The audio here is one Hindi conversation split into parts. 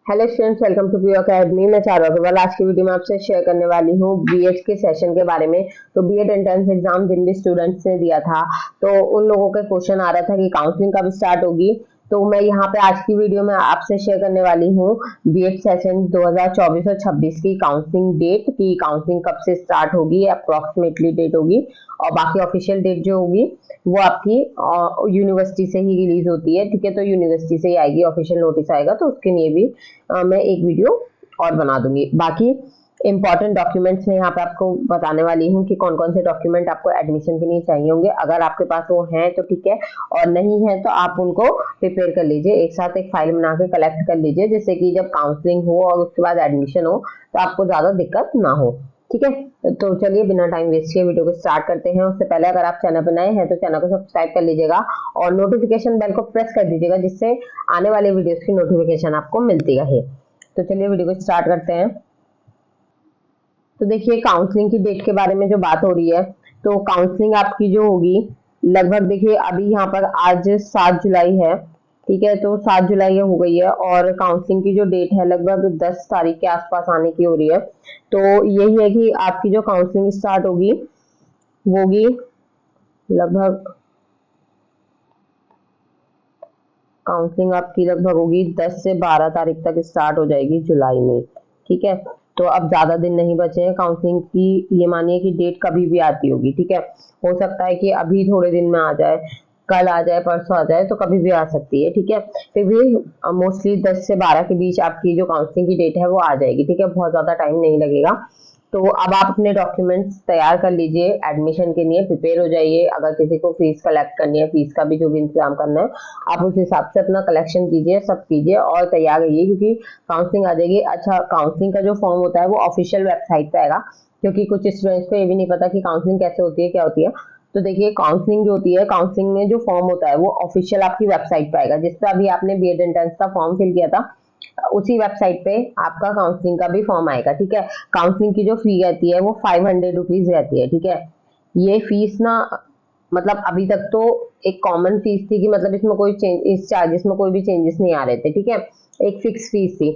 Hello students, welcome to PU academy. मैं चारू अग्रवाल आज की वीडियो में आपसे शेयर करने वाली हूँ बीएड के सेशन के बारे में। तो बीएड एंट्रेंस एग्जाम जिन भी स्टूडेंट्स ने दिया था तो उन लोगों का क्वेश्चन आ रहा था कि काउंसलिंग कब स्टार्ट होगी। तो मैं यहाँ पे आज की वीडियो में आपसे शेयर करने वाली हूँ बीएड सेशन 2024 और 26 की काउंसलिंग डेट की। काउंसलिंग कब से स्टार्ट होगी, अप्रोक्सीमेटली डेट होगी, और बाकी ऑफिशियल डेट जो होगी वो आपकी यूनिवर्सिटी से ही रिलीज होती है। ठीक है, तो यूनिवर्सिटी से ही आएगी, ऑफिशियल नोटिस आएगा तो उसके लिए भी मैं एक वीडियो और बना दूंगी। बाकी इंपॉर्टेंट डॉक्यूमेंट्स में यहाँ पे आपको बताने वाली हूँ कि कौन कौन से डॉक्यूमेंट आपको एडमिशन के लिए चाहिए होंगे। अगर आपके पास वो हैं तो ठीक है, और नहीं है तो आप उनको प्रिपेयर कर लीजिए, एक साथ एक फाइल बना के कलेक्ट कर लीजिए, जिससे कि जब काउंसलिंग हो और उसके बाद एडमिशन हो तो आपको ज्यादा दिक्कत ना हो। ठीक है, तो चलिए बिना टाइम वेस्ट किए वीडियो को स्टार्ट करते हैं। उससे पहले अगर आप चैनल पर नए हैं तो चैनल को सब्सक्राइब कर लीजिएगा और नोटिफिकेशन बेल को प्रेस कर दीजिएगा, जिससे आने वाले वीडियोस की नोटिफिकेशन आपको मिलती रहे। तो चलिए वीडियो को स्टार्ट करते हैं। तो देखिए, काउंसलिंग की डेट के बारे में जो बात हो रही है, तो काउंसलिंग आपकी जो होगी लगभग, देखिए अभी यहाँ पर आज 7 जुलाई है। ठीक है, तो 7 जुलाई हो गई है और काउंसलिंग की जो डेट है लगभग 10 तारीख के आसपास आने की हो रही है। तो यही है कि आपकी जो काउंसलिंग स्टार्ट होगी वो होगी लगभग, काउंसलिंग आपकी लगभग होगी 10 से 12 तारीख तक स्टार्ट हो जाएगी जुलाई में। ठीक है, तो अब ज्यादा दिन नहीं बचे हैं काउंसलिंग की, ये मानिए कि डेट कभी भी आती होगी। ठीक है, हो सकता है कि अभी थोड़े दिन में आ जाए, कल आ जाए, परसों आ जाए, तो कभी भी आ सकती है। ठीक है, फिर भी मोस्टली 10 से 12 के बीच आपकी जो काउंसलिंग की डेट है वो आ जाएगी। ठीक है, बहुत ज्यादा टाइम नहीं लगेगा। तो अब आप अपने डॉक्यूमेंट्स तैयार कर लीजिए, एडमिशन के लिए प्रिपेयर हो जाइए। अगर किसी को फीस कलेक्ट करनी है, फीस का भी जो भी इंतजाम करना है, आप उस हिसाब से अपना कलेक्शन कीजिए, सब कीजिए और तैयार रहिए, क्योंकि काउंसलिंग आ जाएगी। अच्छा, काउंसलिंग का जो फॉर्म होता है वो ऑफिशियल वेबसाइट पे आएगा, क्योंकि कुछ स्टूडेंट्स को ये भी नहीं पता कि काउंसलिंग कैसे होती है, क्या होती है। तो देखिए, काउंसलिंग जो होती है, काउंसलिंग में जो फॉर्म होता है वो ऑफिशियल आपकी वेबसाइट पे आएगा, जिस पे अभी आपने बीएड एंट्रेंस का फॉर्म फिल किया था, उसी वेबसाइट पे आपका काउंसलिंग का भी फॉर्म आएगा। ठीक है, काउंसलिंग की जो फी रहती है वो 500 रुपीज रहती है। ठीक है, ये फीस ना, मतलब अभी तक तो एक कॉमन फीस थी कि मतलब इसमें कोई चेंज, इस चार्जेस में कोई भी चेंजेस नहीं आ रहे थे। ठीक है, एक फिक्स फीस थी,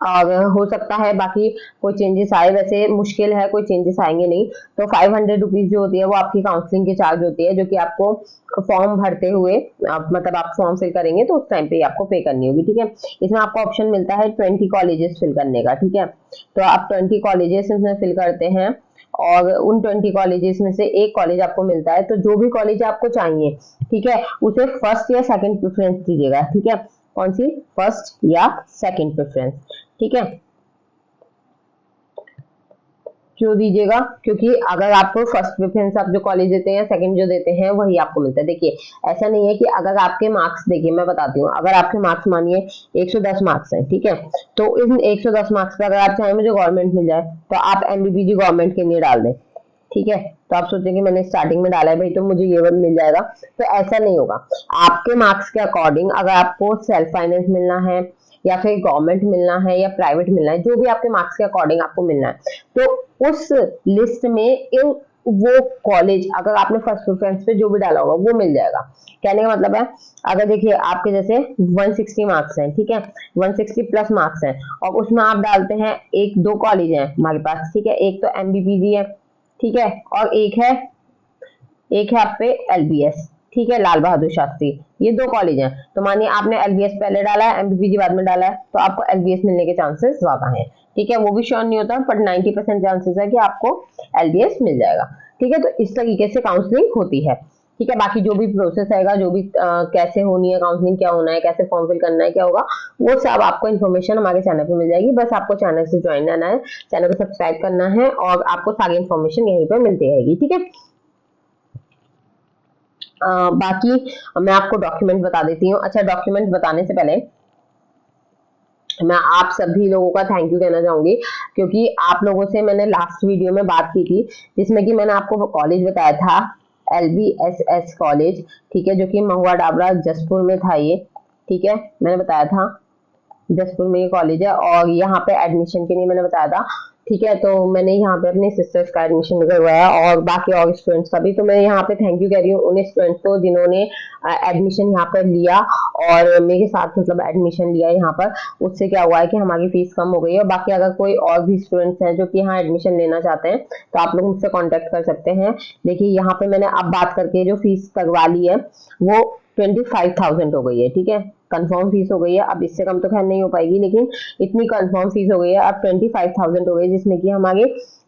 और हो सकता है बाकी कोई चेंजेस आए, वैसे मुश्किल है कोई चेंजेस आएंगे नहीं। तो 500 रुपीज जो होती है वो आपकी काउंसलिंग की चार्ज होती है, जो कि आपको फॉर्म भरते हुए, मतलब आप फॉर्म फिल करेंगे तो उस टाइम पे आपको पे करनी होगी। ठीक है, इसमें आपको ऑप्शन मिलता है 20 कॉलेजेस फिल करने का। ठीक है, तो आप 20 कॉलेजेस इसमें फिल करते हैं और उन 20 कॉलेजेस में से एक कॉलेज आपको मिलता है। तो जो भी कॉलेज आपको चाहिए, ठीक है, उसे फर्स्ट या सेकंड प्रेफरेंस दीजिएगा। ठीक है, कौन सी, फर्स्ट या सेकंड प्रेफरेंस। ठीक है, क्यों दीजिएगा, क्योंकि अगर आपको फर्स्ट प्रेफरेंस आप जो कॉलेज देते हैं, सेकंड जो देते हैं वही आपको मिलता है। देखिए, ऐसा नहीं है कि अगर आपके मार्क्स, देखिए मैं बताती हूँ, अगर आपके मार्क्स मानिए 110 मार्क्स हैं, ठीक है, तो इन 110 मार्क्स पे अगर आप चाहें मुझे गवर्नमेंट मिल जाए तो आप एमबीबीजी गवर्नमेंट के लिए डाल दें। ठीक है, तो आप सोचेंगे मैंने स्टार्टिंग में डाला है भाई तो मुझे ये मिल जाएगा, तो ऐसा नहीं होगा। आपके मार्क्स के अकॉर्डिंग, अगर आपको सेल्फ फाइनेंस मिलना है या फिर गवर्नमेंट मिलना है या प्राइवेट मिलना है, जो भी आपके मार्क्स के अकॉर्डिंग आपको मिलना है, तो उस लिस्ट में इन वो कॉलेज, अगर आपने फर्स्ट प्रेफरेंस पे जो भी डाला होगा वो मिल जाएगा। कहने का मतलब है, अगर देखिए आपके जैसे 160 मार्क्स हैं, ठीक है, 160 प्लस मार्क्स हैं, और उसमें आप डालते हैं, एक दो कॉलेज हैं हमारे पास, ठीक है, एक तो एमबीपीजी है, ठीक है, और एक है आप पे एलबीएस, ठीक है, लाल बहादुर शास्त्री, ये दो कॉलेज हैं। तो मानिए आपने एलबीएस पहले डाला है, एमबीपीजी बाद में डाला है, तो आपको एलबीएस मिलने के चांसेस ज्यादा हैं। ठीक है, वो भी श्योर नहीं होता, बट 90% चांसेस है कि आपको एलबीएस मिल जाएगा। ठीक है, तो इस तरीके से काउंसलिंग होती है। ठीक है, बाकी जो भी प्रोसेस आएगा, जो भी कैसे होनी है काउंसलिंग, क्या होना है, कैसे फॉर्म फिल करना है, क्या होगा, वो सब आपको इन्फॉर्मेशन हमारे चैनल पे मिल जाएगी। बस आपको चैनल से ज्वाइन करना है, चैनल को सब्सक्राइब करना है, और आपको सारी इन्फॉर्मेशन यहीं पे मिलती रहेगी। ठीक है, बाकी मैं आपको डॉक्यूमेंट बता देती हूँ। अच्छा, डॉक्यूमेंट बताने से पहले मैं आप सभी लोगों का थैंक यू कहना चाहूंगी, क्योंकि आप लोगों से मैंने लास्ट वीडियो में बात की थी, जिसमें कि मैंने आपको कॉलेज बताया था, LBSS कॉलेज, ठीक है, जो कि महुआ डाबरा जसपुर में था ये। ठीक है, मैंने बताया था जसपुर में ये कॉलेज है। और यहाँ पे एडमिशन के लिए मैंने बताया था, ठीक है, तो मैंने यहाँ पे अपने सिस्टर्स का एडमिशन करवाया और बाकी और स्टूडेंट्स का भी। तो मैं यहाँ पे थैंक यू कह रही हूँ उन स्टूडेंट्स को जिन्होंने एडमिशन यहाँ पर लिया और मेरे साथ मतलब एडमिशन लिया यहाँ पर। उससे क्या हुआ है कि हमारी फीस कम हो गई है। बाकी अगर कोई और भी स्टूडेंट्स हैं जो कि यहाँ एडमिशन लेना चाहते हैं तो आप लोग मुझसे कॉन्टेक्ट कर सकते हैं। देखिए यहाँ पे मैंने अब बात करके जो फीस करवा ली है वो 25,000 हो गई है, ठीक है, कंफर्म फीस हो गई है। अब इससे कम तो खैर नहीं हो पाएगी, लेकिन इतनी कंफर्म फीस हो गई है, अब 25,000 हो गई, जिसमें कि हमारे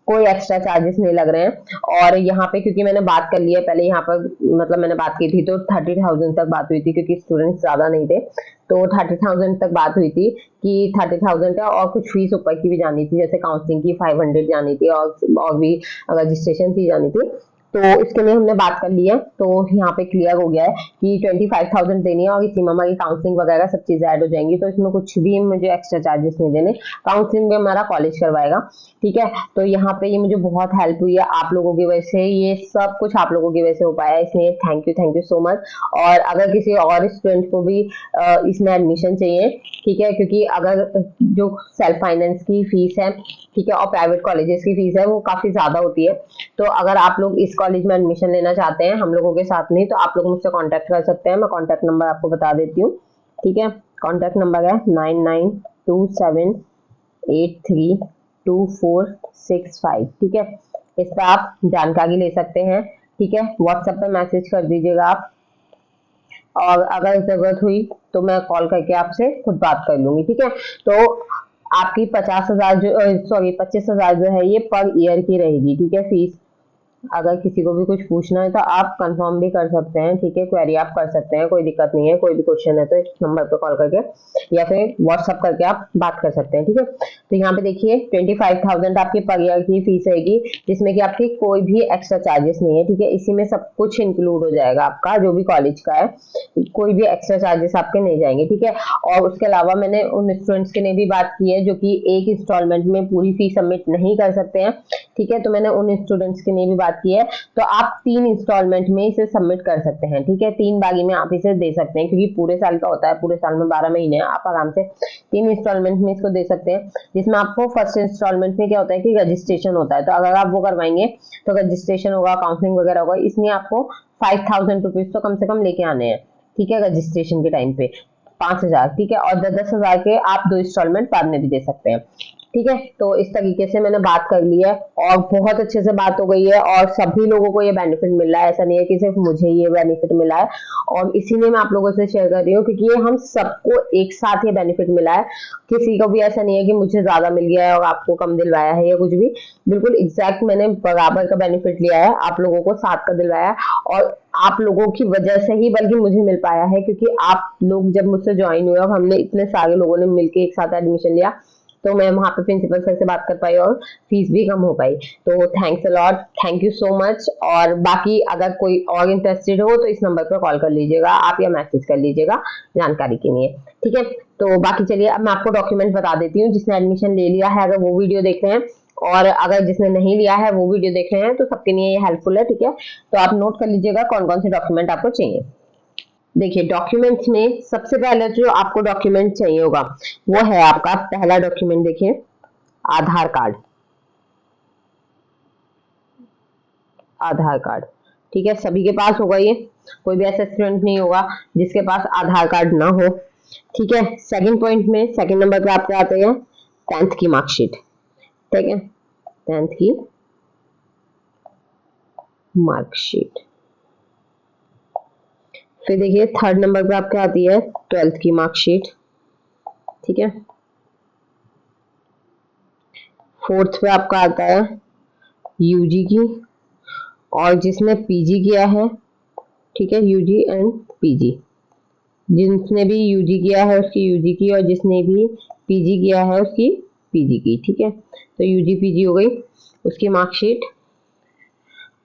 कोई एक्स्ट्रा चार्जेस नहीं लग रहे हैं। और यहाँ पे क्योंकि मैंने बात कर ली है पहले, यहाँ पर मतलब मैंने बात की थी तो 30,000 तक बात हुई थी, क्योंकि स्टूडेंट्स ज्यादा नहीं थे तो 30,000 तक बात हुई थी कि 30,000 है। और कुछ फीस ऊपर की भी जानी थी, जैसे काउंसलिंग की 500 जानी थी और भी रजिस्ट्रेशन फी जानी थी। तो इसके लिए हमने बात कर ली है, तो यहाँ पे क्लियर हो गया है कि 25,000 देनी है और इसी में हमारी काउंसलिंग वगैरह सब चीजें ऐड हो जाएंगी। तो इसमें कुछ भी मुझे एक्स्ट्रा चार्जेस नहीं देने, काउंसलिंग में हमारा कॉलेज करवाएगा, ठीक है। तो यहाँ पे ये मुझे बहुत हेल्प हुई है आप लोगों की वजह से, ये सब कुछ आप लोगों की वजह से हो पाया है, इसलिए थैंक यू सो मच। और अगर किसी और स्टूडेंट को भी इसमें एडमिशन चाहिए, ठीक है, क्योंकि अगर जो सेल्फ फाइनेंस की फीस है, ठीक है, और प्राइवेट कॉलेजेस की फीस है वो काफी ज्यादा होती है। तो अगर आप लोग इस कॉलेज में एडमिशन लेना चाहते हैं हम लोगों के साथ में, तो आप लोग मुझसे कांटेक्ट कर सकते हैं। मैं कांटेक्ट नंबर आपको बता देती हूँ, ठीक है। कांटेक्ट नंबर है 9927832465, ठीक है। इस पर आप जानकारी ले सकते हैं, ठीक है। व्हाट्सएप पे मैसेज कर दीजिएगा आप, और अगर जरूरत हुई तो मैं कॉल करके आपसे खुद बात कर लूंगी, ठीक है। तो आपकी 50,000 जो 25,000 जो है ये पर ईयर की रहेगी, ठीक है, फीस। अगर किसी को भी कुछ पूछना है तो आप कंफर्म भी कर सकते हैं, ठीक है, क्वेरी आप कर सकते हैं, कोई दिक्कत नहीं है। कोई भी क्वेश्चन है तो इस नंबर पर कॉल करके या फिर व्हाट्सअप करके आप बात कर सकते हैं, ठीक है। तो यहाँ पे देखिए 25,000 आपकी पर ईयर की फीस रहेगी, जिसमें कि आपकी कोई भी एक्स्ट्रा चार्जेस नहीं है, ठीक है। इसी में सब कुछ इंक्लूड हो जाएगा आपका जो भी कॉलेज का है, कोई भी एक्स्ट्रा चार्जेस आपके नहीं जाएंगे, ठीक है। और उसके अलावा मैंने उन स्टूडेंट्स के लिए भी बात की है जो कि एक इंस्टॉलमेंट में पूरी फीस सबमिट नहीं कर सकते हैं, ठीक है। तो मैंने उन स्टूडेंट्स के लिए भी बात की है, तो आप 3 इंस्टॉलमेंट में इसे सबमिट कर सकते हैं, ठीक है। 3 बागी में आप इसे दे सकते हैं, क्योंकि पूरे साल का होता है, पूरे साल में 12 महीने हैं, आप आराम से 3 इंस्टॉलमेंट में इसको दे सकते हैं। जिसमें आपको फर्स्ट इंस्टॉलमेंट में क्या होता है कि रजिस्ट्रेशन होता है, तो अगर आप वो करवाएंगे तो रजिस्ट्रेशन होगा, काउंसलिंग वगैरह होगा, इसमें आपको 5,000 रुपीज तो कम से कम लेके आने हैं, ठीक है, रजिस्ट्रेशन के टाइम पे 5,000, ठीक है। और 10,000 के आप 2 इंस्टॉलमेंट बाद में भी दे सकते हैं, ठीक है। तो इस तरीके से मैंने बात कर ली है और बहुत अच्छे से बात हो गई है और सभी लोगों को ये बेनिफिट मिल रहा है, ऐसा नहीं है कि सिर्फ मुझे ये बेनिफिट मिला है। और इसीलिए मैं आप लोगों से शेयर कर रही हूँ, क्योंकि ये हम सबको एक साथ ये बेनिफिट मिला है। किसी को भी ऐसा नहीं है कि मुझे ज्यादा मिल गया है और आपको कम दिलवाया है या कुछ भी, बिल्कुल एग्जैक्ट मैंने बराबर का बेनिफिट लिया है, आप लोगों को साथ का दिलवाया है। और आप लोगों की वजह से ही बल्कि मुझे मिल पाया है, क्योंकि आप लोग जब मुझसे ज्वाइन हुए और हमने इतने सारे लोगों ने मिलकर एक साथ एडमिशन लिया, तो मैं वहां पे प्रिंसिपल सर से बात कर पाई और फीस भी कम हो पाई। तो thanks a lot, thank you so much. और बाकी अगर कोई और इंटरेस्टेड हो तो इस नंबर पर कॉल कर लीजिएगा आप या मैसेज कर लीजिएगा जानकारी के लिए, ठीक है। तो बाकी चलिए अब मैं आपको डॉक्यूमेंट बता देती हूँ। जिसने एडमिशन ले लिया है अगर वो वीडियो देख रहे हैं, और अगर जिसने नहीं लिया है वो वीडियो देख रहे हैं, तो सबके लिए ये हेल्पफुल है, ठीक है। तो आप नोट कर लीजिएगा कौन कौन से डॉक्यूमेंट आपको चाहिए। देखिए डॉक्यूमेंट्स में सबसे पहले जो आपको डॉक्यूमेंट चाहिए होगा वो है आपका पहला डॉक्यूमेंट, देखिए आधार कार्ड, आधार कार्ड, ठीक है, सभी के पास होगा ये, कोई भी ऐसा स्टूडेंट नहीं होगा जिसके पास आधार कार्ड ना हो, ठीक है। सेकंड पॉइंट में सेकंड नंबर पे आपके आते हैं 10th की मार्कशीट, ठीक है, 10th की मार्कशीट। फिर देखिए थर्ड नंबर पे आपके आती है 12th की मार्कशीट, ठीक है। फोर्थ पे आपका आता है यूजी की, और जिसने पीजी किया है, ठीक है, यूजी एंड पीजी, जिसने भी यूजी किया है उसकी यूजी की, और जिसने भी पीजी किया है उसकी पीजी की, ठीक है। तो यूजी पीजी हो गई उसकी मार्कशीट।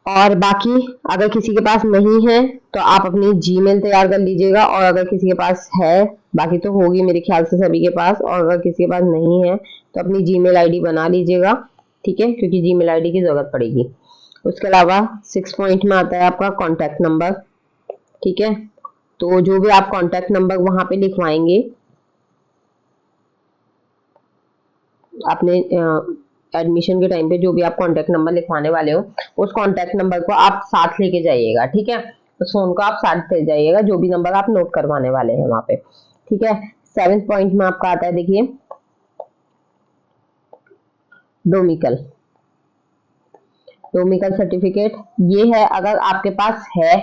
और बाकी अगर किसी के पास नहीं है तो आप अपनी जीमेल तैयार कर लीजिएगा, और अगर किसी के पास है, बाकी तो होगी मेरे ख्याल से सभी के पास, और अगर किसी के पास नहीं है तो अपनी जीमेल आईडी बना लीजिएगा, ठीक है, क्योंकि जीमेल आईडी की जरूरत पड़ेगी। उसके अलावा 6 पॉइंट में आता है आपका कॉन्टैक्ट नंबर, ठीक है। तो जो भी आप कॉन्टैक्ट नंबर वहां पे लिखवाएंगे अपने एडमिशन के टाइम पे जो भी आप कॉन्टैक्ट नंबर लिखवाने वाले हो उस कॉन्टैक्ट नंबर को आप साथ लेके जाइएगा, ठीक है। उस फोन को आप साथ ले जाइएगा जो भी नंबर आप नोट करवाने वाले हैं वहां पे, ठीक है। 7th पॉइंट में आपका आता है, देखिए डोमिकल। डोमिकल सर्टिफिकेट ये है, अगर आपके पास है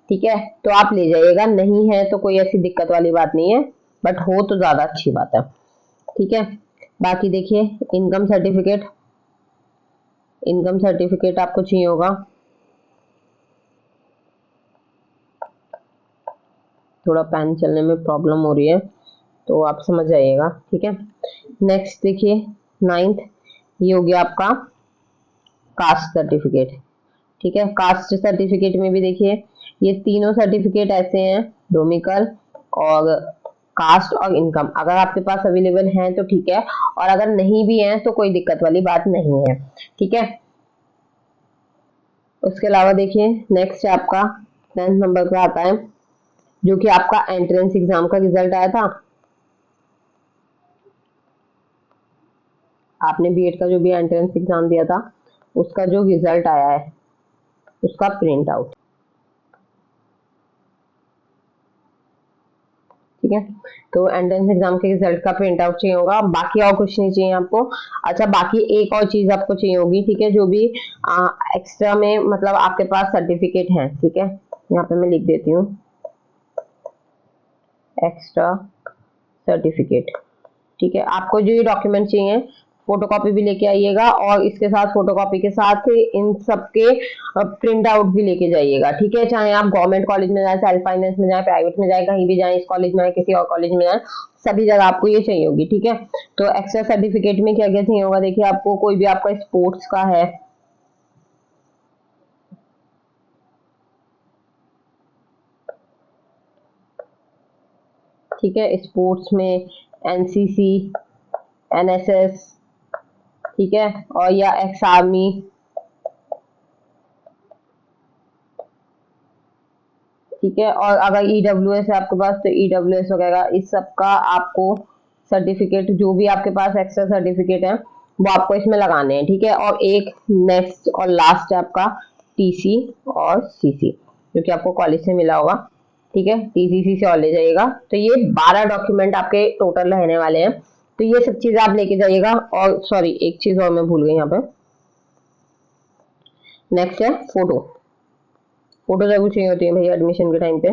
ठीक है तो आप ले जाइएगा, नहीं है तो कोई ऐसी दिक्कत वाली बात नहीं है, बट हो तो ज्यादा अच्छी बात है, ठीक है। बाकी देखिए इनकम सर्टिफिकेट, इनकम सर्टिफिकेट आपको चाहिए होगा, थोड़ा पेन चलने में प्रॉब्लम हो रही है तो आप समझ जाइएगा, ठीक है। नेक्स्ट देखिए 9th, ये हो गया आपका कास्ट सर्टिफिकेट, ठीक है। कास्ट सर्टिफिकेट में भी देखिए ये तीनों सर्टिफिकेट ऐसे हैं, डोमिकल और कास्ट और इनकम, अगर आपके पास अवेलेबल हैं तो ठीक है, और अगर नहीं भी हैं तो कोई दिक्कत वाली बात नहीं है, ठीक है। उसके अलावा देखिए नेक्स्ट है आपका 10th नंबर पे आता है जो कि आपका एंट्रेंस एग्जाम का रिजल्ट आया था, आपने बीएड का जो भी एंट्रेंस एग्जाम दिया था उसका जो रिजल्ट आया है उसका प्रिंट आउट, ठीक है। तो एंट्रेंस एग्जाम के रिजल्ट का प्रिंट आउट चाहिए होगा, बाकी और कुछ नहीं चाहिए आपको। अच्छा बाकी एक और चीज आपको चाहिए होगी, ठीक है, जो भी एक्स्ट्रा में मतलब आपके पास सर्टिफिकेट है, ठीक है, यहाँ पे मैं लिख देती हूँ एक्स्ट्रा सर्टिफिकेट, ठीक है। आपको जो ये डॉक्यूमेंट चाहिए फोटोकॉपी भी लेके आइएगा, और इसके साथ फोटोकॉपी के साथ इन सबके प्रिंट आउट भी लेके जाइएगा, ठीक है। चाहे आप गवर्नमेंट कॉलेज में जाए, सेल्फ फाइनेंस में जाए, प्राइवेट में जाए, कहीं भी जाए, इस कॉलेज में जाए, किसी और कॉलेज में जाए, सभी जगह आपको ये चाहिए होगी, ठीक है। तो एक्स्ट्रा सर्टिफिकेट में क्या क्या चाहिए होगा, देखिए आपको कोई भी आपका स्पोर्ट्स का है, ठीक है, स्पोर्ट्स में एनसीसी, एनएसएस, ठीक है, और या एक्स आर्मी, ठीक है। और अगर ईडब्ल्यूएस है आपके पास तो ईडब्ल्यूएस वगैरह इस सब का आपको सर्टिफिकेट, जो भी आपके पास एक्स्ट्रा सर्टिफिकेट है वो आपको इसमें लगाने हैं, ठीक है। और एक नेक्स्ट और लास्ट है आपका टीसी और सीसी जो कि आपको कॉलेज से मिला होगा, ठीक है, टीसीसी से और ले जाइएगा। तो ये 12 डॉक्यूमेंट आपके टोटल रहने वाले हैं, तो ये सब चीजें आप लेके जाइएगा। और सॉरी एक चीज और मैं भूल गई यहाँ पे, नेक्स्ट है फोटो। फोटो जरूर चाहिए होती है भाई एडमिशन के टाइम पे,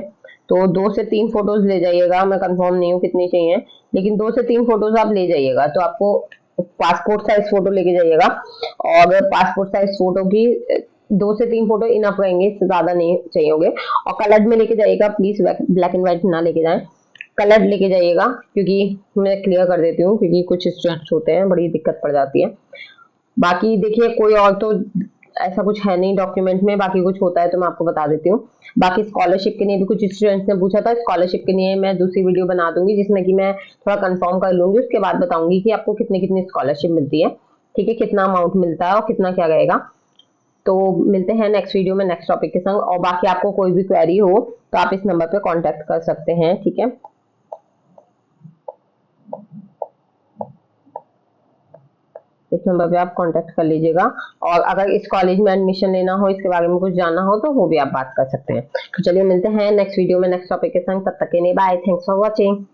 तो 2 से 3 फोटोज ले जाइएगा, मैं कंफर्म नहीं हूँ कितनी चाहिए, लेकिन 2 से 3 फोटोज आप ले जाइएगा। तो आपको पासपोर्ट साइज फोटो लेके जाइएगा, और पासपोर्ट साइज फोटो की 2 से 3 फोटो इनफ रहेंगे, इससे ज्यादा नहीं चाहिए होंगे। और कलर्ड में लेके जाइएगा प्लीज, ब्लैक एंड व्हाइट ना लेके जाएं, कलर्ड लेके जाइएगा, क्योंकि मैं क्लियर कर देती हूँ क्योंकि कुछ स्टूडेंट्स होते हैं बड़ी दिक्कत पड़ जाती है। बाकी देखिए कोई और तो ऐसा कुछ है नहीं डॉक्यूमेंट में, बाकी कुछ होता है तो मैं आपको बता देती हूँ। बाकी स्कॉलरशिप के लिए भी कुछ स्टूडेंट्स ने पूछा था, स्कॉलरशिप के लिए मैं दूसरी वीडियो बना दूंगी जिसमें कि मैं थोड़ा कंफर्म कर लूंगी, उसके बाद बताऊंगी कि आपको कितनी कितनी स्कॉलरशिप मिलती है, ठीक है, कितना अमाउंट मिलता है और कितना क्या रहेगा। तो मिलते हैं नेक्स्ट वीडियो में नेक्स्ट टॉपिक के संग, और बाकी आपको कोई भी क्वेरी हो तो आप इस नंबर पे कांटेक्ट कर सकते हैं, ठीक है। इस नंबर पे आप कांटेक्ट कर लीजिएगा, और अगर इस कॉलेज में एडमिशन लेना हो, इसके बारे में कुछ जानना हो तो वो भी आप बात कर सकते हैं। तो चलिए मिलते हैं नेक्स्ट वीडियो में नेक्स्ट टॉपिक के संग, तब तक के लिए बाय, थैंक्स फॉर वॉचिंग।